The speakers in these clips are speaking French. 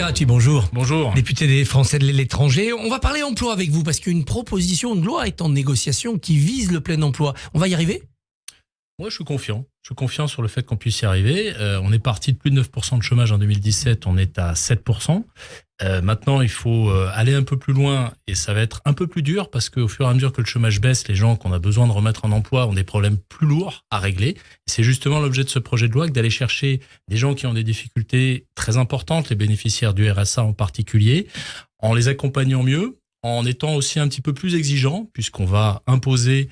Ceracchi, bonjour. Bonjour. Député des Français de l'étranger. On va parler emploi avec vous parce qu'une proposition de loi est en négociation qui vise le plein emploi. On va y arriver ? Moi, je suis confiant. Je suis confiant sur le fait qu'on puisse y arriver. On est parti de plus de 9% de chômage en 2017. On est à 7%. Maintenant, il faut aller un peu plus loin et ça va être un peu plus dur parce qu'au fur et à mesure que le chômage baisse, les gens qu'on a besoin de remettre en emploi ont des problèmes plus lourds à régler. C'est justement l'objet de ce projet de loi que d'aller chercher des gens qui ont des difficultés très importantes, les bénéficiaires du RSA en particulier, en les accompagnant mieux, en étant aussi un petit peu plus exigeant puisqu'on va imposer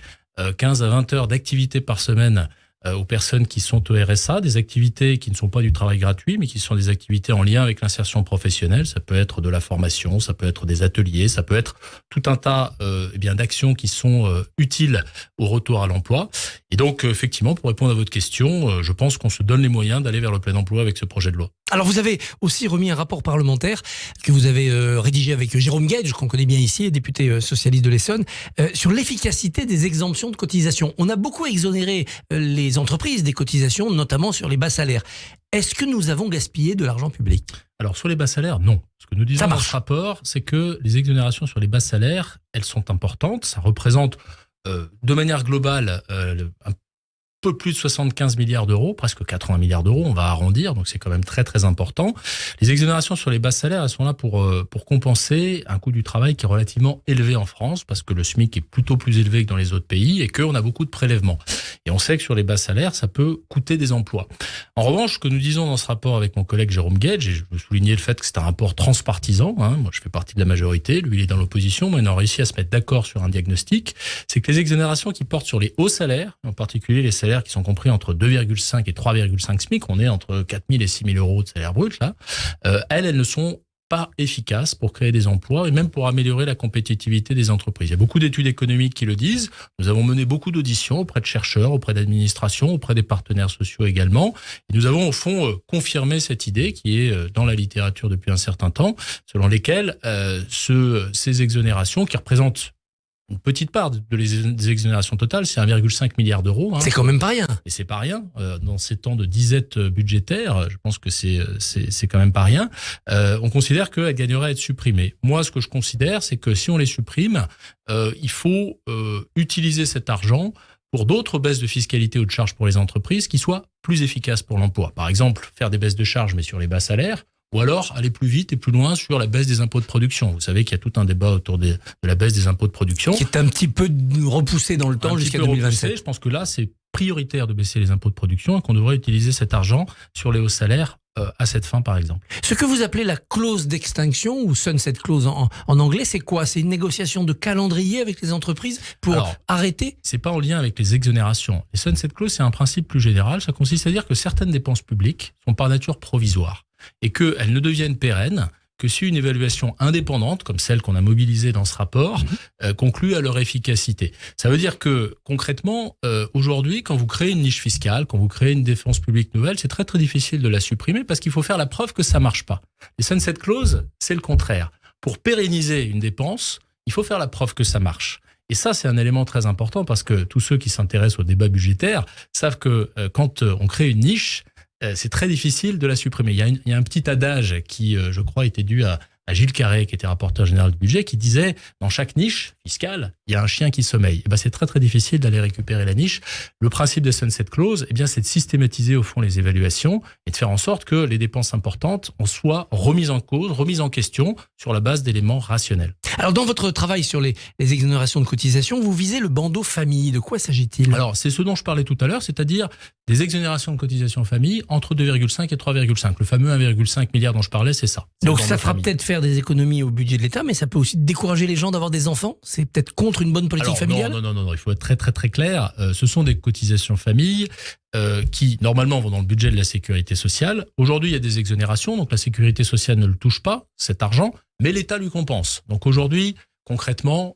15 à 20 heures d'activité par semaine aux personnes qui sont au RSA, des activités qui ne sont pas du travail gratuit, mais qui sont des activités en lien avec l'insertion professionnelle. Ça peut être de la formation, ça peut être des ateliers, ça peut être tout un tas d'actions qui sont utiles au retour à l'emploi. Et donc, effectivement, pour répondre à votre question, je pense qu'on se donne les moyens d'aller vers le plein emploi avec ce projet de loi. Alors, vous avez aussi remis un rapport parlementaire que vous avez rédigé avec Jérôme Guedj, qu'on connaît bien ici, député socialiste de l'Essonne, sur l'efficacité des exemptions de cotisations. On a beaucoup exonéré les entreprises des cotisations, notamment sur les bas salaires. Est-ce que nous avons gaspillé de l'argent public ? Alors, sur les bas salaires, non. Ce que nous disons dans ce rapport, c'est que les exonérations sur les bas salaires, elles sont importantes. Ça représente de manière globale un peu plus de 75 milliards d'euros, presque 80 milliards d'euros, on va arrondir, donc c'est quand même très très important. Les exonérations sur les bas salaires, elles sont là pour compenser un coût du travail qui est relativement élevé en France, parce que le SMIC est plutôt plus élevé que dans les autres pays et qu'on a beaucoup de prélèvements. Et on sait que sur les bas salaires, ça peut coûter des emplois. En revanche, ce que nous disons dans ce rapport avec mon collègue Jérôme Guedj, et je veux souligner le fait que c'est un rapport transpartisan, moi je fais partie de la majorité, lui il est dans l'opposition, mais on a réussi à se mettre d'accord sur un diagnostic, c'est que les exonérations qui portent sur les hauts salaires, en particulier les salaires qui sont compris entre 2,5 et 3,5 SMIC, on est entre 4 000 et 6 000 euros de salaire brut, là, elles ne sont pas efficaces pour créer des emplois et même pour améliorer la compétitivité des entreprises. Il y a beaucoup d'études économiques qui le disent. Nous avons mené beaucoup d'auditions auprès de chercheurs, auprès d'administrations, auprès des partenaires sociaux également. Et nous avons au fond confirmé cette idée qui est dans la littérature depuis un certain temps, selon lesquelles ces exonérations qui représentent une petite part des exonérations totales, c'est 1,5 milliard d'euros. C'est quand même pas rien. Et c'est pas rien. Dans ces temps de disette budgétaire, je pense que c'est quand même pas rien. On considère qu'elles gagneraient à être supprimées. Moi, ce que je considère, c'est que si on les supprime, il faut utiliser cet argent pour d'autres baisses de fiscalité ou de charges pour les entreprises qui soient plus efficaces pour l'emploi. Par exemple, faire des baisses de charges, mais sur les bas salaires, ou alors aller plus vite et plus loin sur la baisse des impôts de production. Vous savez qu'il y a tout un débat autour de la baisse des impôts de production. Qui est un petit peu repoussé dans le temps jusqu'à 2027. Je pense que là, c'est prioritaire de baisser les impôts de production et qu'on devrait utiliser cet argent sur les hauts salaires à cette fin, par exemple. Ce que vous appelez la clause d'extinction, ou sunset clause en anglais, c'est quoi ? C'est une négociation de calendrier avec les entreprises pour arrêter ? C'est pas en lien avec les exonérations. Les sunset clause, c'est un principe plus général. Ça consiste à dire que certaines dépenses publiques sont par nature provisoires et qu'elles ne deviennent pérennes que si une évaluation indépendante, comme celle qu'on a mobilisée dans ce rapport, conclut à leur efficacité. Ça veut dire que, concrètement, aujourd'hui, quand vous créez une niche fiscale, quand vous créez une dépense publique nouvelle, c'est très très difficile de la supprimer parce qu'il faut faire la preuve que ça marche pas. Les sunset clauses, c'est le contraire. Pour pérenniser une dépense, il faut faire la preuve que ça marche. Et ça, c'est un élément très important parce que tous ceux qui s'intéressent au débat budgétaire savent que quand on crée une niche, c'est très difficile de la supprimer. Il y a un petit adage qui, je crois, était dû à Gilles Carré, qui était rapporteur général du budget, qui disait « Dans chaque niche fiscale, il y a un chien qui sommeille ». Et ben, c'est très très difficile d'aller récupérer la niche. Le principe de sunset clause, c'est de systématiser au fond les évaluations et de faire en sorte que les dépenses importantes en soient remises en cause, remises en question sur la base d'éléments rationnels. Alors, dans votre travail sur les exonérations de cotisations, vous visez le bandeau famille. De quoi s'agit-il ? Alors, c'est ce dont je parlais tout à l'heure, c'est-à-dire des exonérations de cotisations famille entre 2,5 et 3,5. Le fameux 1,5 milliard dont je parlais, c'est ça. Donc, ça fera peut-être faire des économies au budget de l'État, mais ça peut aussi décourager les gens d'avoir des enfants ? C'est peut-être contre une bonne politique familiale ? Non, il faut être très très très clair. Ce sont des cotisations famille qui, normalement, vont dans le budget de la sécurité sociale. Aujourd'hui, il y a des exonérations, donc la sécurité sociale ne le touche pas, cet argent, mais l'État lui compense. Donc aujourd'hui, concrètement,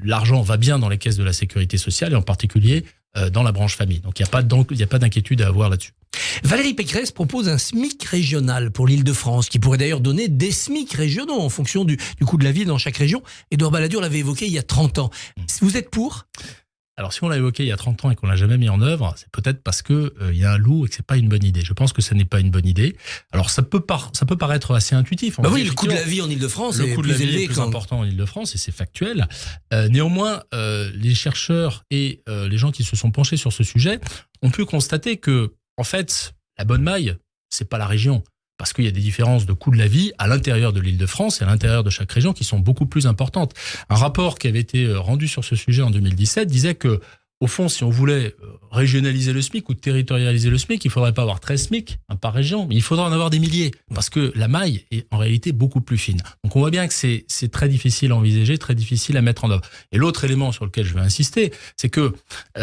l'argent va bien dans les caisses de la sécurité sociale et en particulier dans la branche famille. Donc il n'y a pas d'inquiétude à avoir là-dessus. Valérie Pécresse propose un SMIC régional pour l'Île-de-France, qui pourrait d'ailleurs donner des SMIC régionaux en fonction du coût de la vie dans chaque région. Édouard Balladur l'avait évoqué il y a 30 ans. Vous êtes pour ? Alors, si on l'a évoqué il y a 30 ans et qu'on l'a jamais mis en œuvre, c'est peut-être parce que il y a un loup et que c'est pas une bonne idée. Je pense que ça n'est pas une bonne idée. Alors, ça peut paraître assez intuitif. Oui, le coût de la vie en Ile-de-France est plus élevé, plus important en Ile-de-France, et c'est factuel. Néanmoins, les chercheurs et les gens qui se sont penchés sur ce sujet ont pu constater que, en fait, la bonne maille, c'est pas la région. Parce qu'il y a des différences de coût de la vie à l'intérieur de l'Île-de-France et à l'intérieur de chaque région qui sont beaucoup plus importantes. Un rapport qui avait été rendu sur ce sujet en 2017 disait que, au fond, si on voulait régionaliser le SMIC ou territorialiser le SMIC, il ne faudrait pas avoir 13 SMIC par région, mais il faudrait en avoir des milliers, parce que la maille est en réalité beaucoup plus fine. Donc on voit bien que c'est très difficile à envisager, très difficile à mettre en œuvre. Et l'autre élément sur lequel je veux insister, c'est que,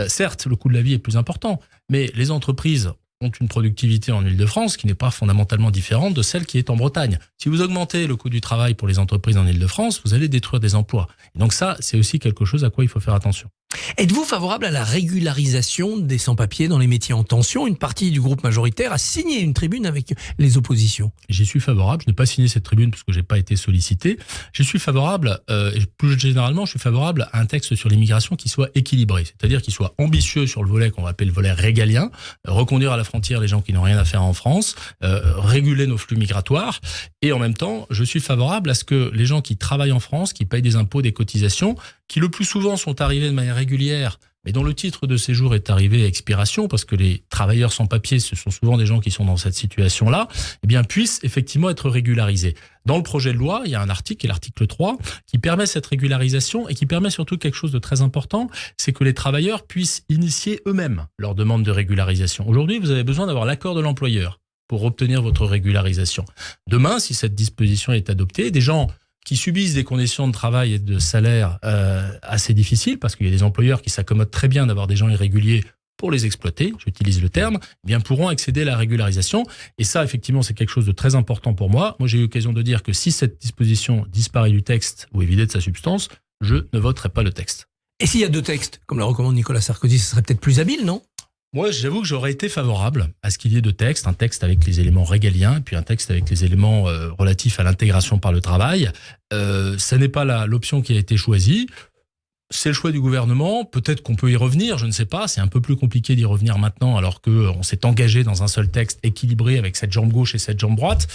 certes, le coût de la vie est plus important, mais les entreprises ont une productivité en Île-de-France qui n'est pas fondamentalement différente de celle qui est en Bretagne. Si vous augmentez le coût du travail pour les entreprises en Île-de-France, vous allez détruire des emplois. Et donc ça, c'est aussi quelque chose à quoi il faut faire attention. Êtes-vous favorable à la régularisation des sans-papiers dans les métiers en tension? Une partie du groupe majoritaire a signé une tribune avec les oppositions. J'y suis favorable. Je n'ai pas signé cette tribune parce que j'ai pas été sollicité. Je suis favorable, et plus généralement, je suis favorable à un texte sur l'immigration qui soit équilibré, c'est-à-dire qui soit ambitieux sur le volet qu'on va appeler le volet régalien, reconduire à la frontière les gens qui n'ont rien à faire en France, réguler nos flux migratoires, et en même temps, je suis favorable à ce que les gens qui travaillent en France, qui payent des impôts, des cotisations, qui le plus souvent sont arrivés de manière régulière, mais dont le titre de séjour est arrivé à expiration, parce que les travailleurs sans papier, ce sont souvent des gens qui sont dans cette situation-là, eh bien, puissent effectivement être régularisés. Dans le projet de loi, il y a un article, qui est l'article 3, qui permet cette régularisation et qui permet surtout quelque chose de très important, c'est que les travailleurs puissent initier eux-mêmes leur demande de régularisation. Aujourd'hui, vous avez besoin d'avoir l'accord de l'employeur pour obtenir votre régularisation. Demain, si cette disposition est adoptée, des gens qui subissent des conditions de travail et de salaire assez difficiles, parce qu'il y a des employeurs qui s'accommodent très bien d'avoir des gens irréguliers pour les exploiter, j'utilise le terme, eh bien pourront accéder à la régularisation. Et ça, effectivement, c'est quelque chose de très important pour moi. Moi, j'ai eu l'occasion de dire que si cette disposition disparaît du texte ou est vidée de sa substance, je ne voterai pas le texte. Et s'il y a deux textes, comme le recommande Nicolas Sarkozy, ce serait peut-être plus habile, non ? Moi, j'avoue que j'aurais été favorable à ce qu'il y ait deux textes, un texte avec les éléments régaliens et puis un texte avec les éléments relatifs à l'intégration par le travail. Ça n'est pas l'option qui a été choisie. C'est le choix du gouvernement. Peut-être qu'on peut y revenir, je ne sais pas. C'est un peu plus compliqué d'y revenir maintenant alors qu'on s'est engagé dans un seul texte équilibré avec cette jambe gauche et cette jambe droite.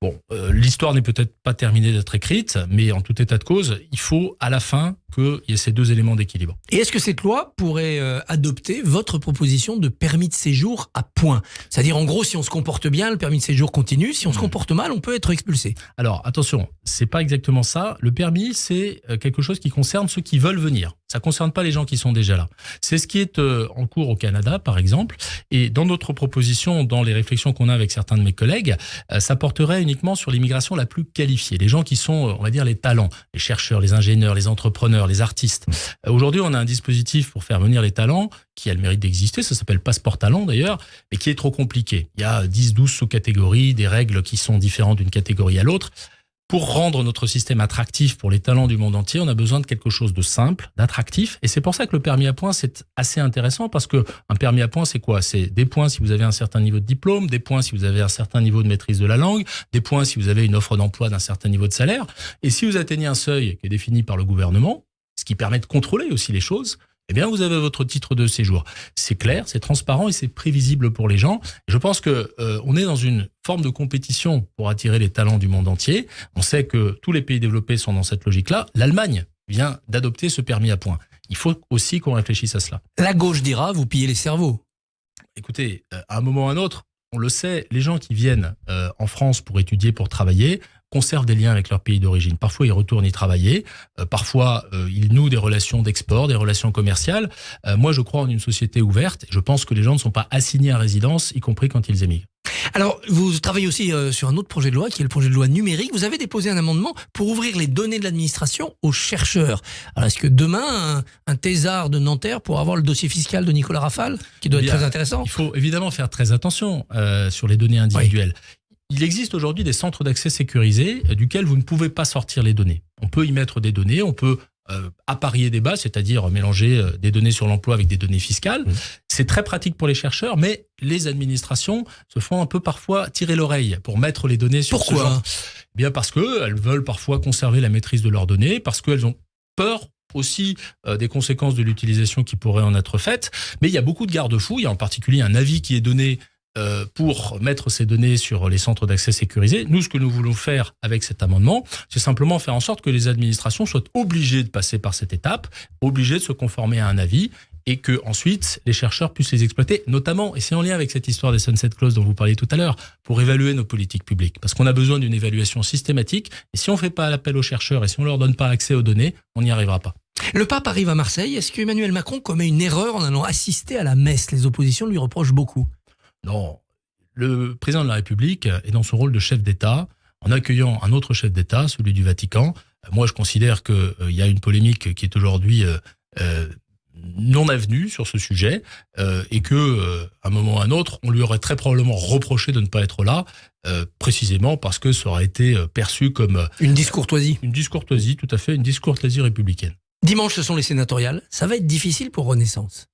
Bon, l'histoire n'est peut-être pas terminée d'être écrite, mais en tout état de cause, il faut à la fin qu'il y ait ces deux éléments d'équilibre. Et est-ce que cette loi pourrait adopter votre proposition de permis de séjour à points ? C'est-à-dire, en gros, si on se comporte bien, le permis de séjour continue. Si on se comporte mal, on peut être expulsé. Alors, attention, c'est pas exactement ça. Le permis, c'est quelque chose qui concerne ceux qui veulent venir. Ça concerne pas les gens qui sont déjà là. C'est ce qui est en cours au Canada, par exemple. Et dans notre proposition, dans les réflexions qu'on a avec certains de mes collègues, ça porterait uniquement sur l'immigration la plus qualifiée. Les gens qui sont, on va dire, les talents, les chercheurs, les ingénieurs, les entrepreneurs, les artistes. Aujourd'hui, on a un dispositif pour faire venir les talents qui a le mérite d'exister. Ça s'appelle Passeport Talent, d'ailleurs, mais qui est trop compliqué. Il y a 10, 12 sous-catégories, des règles qui sont différentes d'une catégorie à l'autre. Pour rendre notre système attractif pour les talents du monde entier, on a besoin de quelque chose de simple, d'attractif. Et c'est pour ça que le permis à points, c'est assez intéressant parce que un permis à points, c'est quoi? C'est des points si vous avez un certain niveau de diplôme, des points si vous avez un certain niveau de maîtrise de la langue, des points si vous avez une offre d'emploi d'un certain niveau de salaire. Et si vous atteignez un seuil qui est défini par le gouvernement, ce qui permet de contrôler aussi les choses, eh bien, vous avez votre titre de séjour. C'est clair, c'est transparent et c'est prévisible pour les gens. Je pense que on est dans une forme de compétition pour attirer les talents du monde entier. On sait que tous les pays développés sont dans cette logique-là. L'Allemagne vient d'adopter ce permis à points. Il faut aussi qu'on réfléchisse à cela. La gauche dira, vous pillez les cerveaux. Écoutez, à un moment ou à un autre, on le sait, les gens qui viennent en France pour étudier, pour travailler, conservent des liens avec leur pays d'origine. Parfois, ils retournent y travailler. Parfois, ils nouent des relations d'export, des relations commerciales. Moi, je crois en une société ouverte. Je pense que les gens ne sont pas assignés à résidence, y compris quand ils émigrent. Alors, vous travaillez aussi sur un autre projet de loi, qui est le projet de loi numérique. Vous avez déposé un amendement pour ouvrir les données de l'administration aux chercheurs. Alors, est-ce que demain, un thésard de Nanterre pourra avoir le dossier fiscal de Nicolas Rafale, qui doit être très intéressant? Il faut évidemment faire très attention sur les données individuelles. Oui. Il existe aujourd'hui des centres d'accès sécurisés duquel vous ne pouvez pas sortir les données. On peut y mettre des données, on peut apparier des bases, c'est-à-dire mélanger des données sur l'emploi avec des données fiscales. C'est très pratique pour les chercheurs, mais les administrations se font un peu parfois tirer l'oreille pour mettre les données sur ce genre. Bien parce qu'elles veulent parfois conserver la maîtrise de leurs données, parce qu'elles ont peur aussi des conséquences de l'utilisation qui pourraient en être faites. Mais il y a beaucoup de garde-fous. Il y a en particulier un avis qui est donné pour mettre ces données sur les centres d'accès sécurisés. Nous, ce que nous voulons faire avec cet amendement, c'est simplement faire en sorte que les administrations soient obligées de passer par cette étape, obligées de se conformer à un avis, et que ensuite les chercheurs puissent les exploiter, notamment, et c'est en lien avec cette histoire des sunset clauses dont vous parliez tout à l'heure, pour évaluer nos politiques publiques. Parce qu'on a besoin d'une évaluation systématique, et si on ne fait pas l'appel aux chercheurs, et si on ne leur donne pas accès aux données, on n'y arrivera pas. Le pape arrive à Marseille. Est-ce qu'Emmanuel Macron commet une erreur en allant assister à la messe? Les oppositions lui reprochent beaucoup. Non, le président de la République est dans son rôle de chef d'État, en accueillant un autre chef d'État, celui du Vatican. Moi, je considère qu'il y a une polémique qui est aujourd'hui non avenue sur ce sujet, et que, à un moment ou à un autre, on lui aurait très probablement reproché de ne pas être là, précisément parce que ça aurait été perçu comme une discourtoisie. Une discourtoisie, tout à fait, une discourtoisie républicaine. Dimanche, ce sont les sénatoriales. Ça va être difficile pour Renaissance.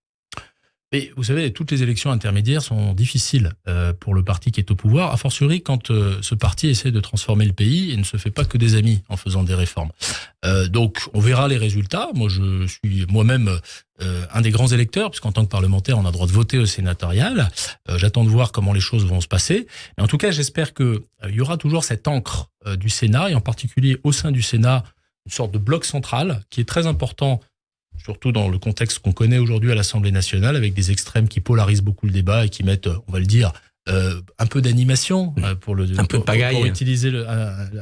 Et vous savez, toutes les élections intermédiaires sont difficiles pour le parti qui est au pouvoir, a fortiori quand ce parti essaie de transformer le pays et ne se fait pas que des amis en faisant des réformes. Donc, on verra les résultats. Moi, je suis moi-même un des grands électeurs, puisqu'en tant que parlementaire, on a le droit de voter au sénatorial. J'attends de voir comment les choses vont se passer. Mais en tout cas, j'espère qu'il y aura toujours cette encre du Sénat, et en particulier au sein du Sénat, une sorte de bloc central qui est très important, surtout dans le contexte qu'on connaît aujourd'hui à l'Assemblée nationale, avec des extrêmes qui polarisent beaucoup le débat et qui mettent, on va le dire, un peu d'animation, pour utiliser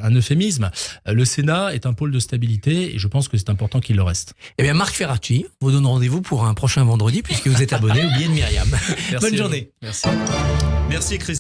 un euphémisme. Le Sénat est un pôle de stabilité et je pense que c'est important qu'il le reste. Eh bien, Marc Ferracci vous donne rendez-vous pour un prochain vendredi, puisque vous êtes abonné au billet de Myriam. Bonne journée. Merci. Merci Christophe.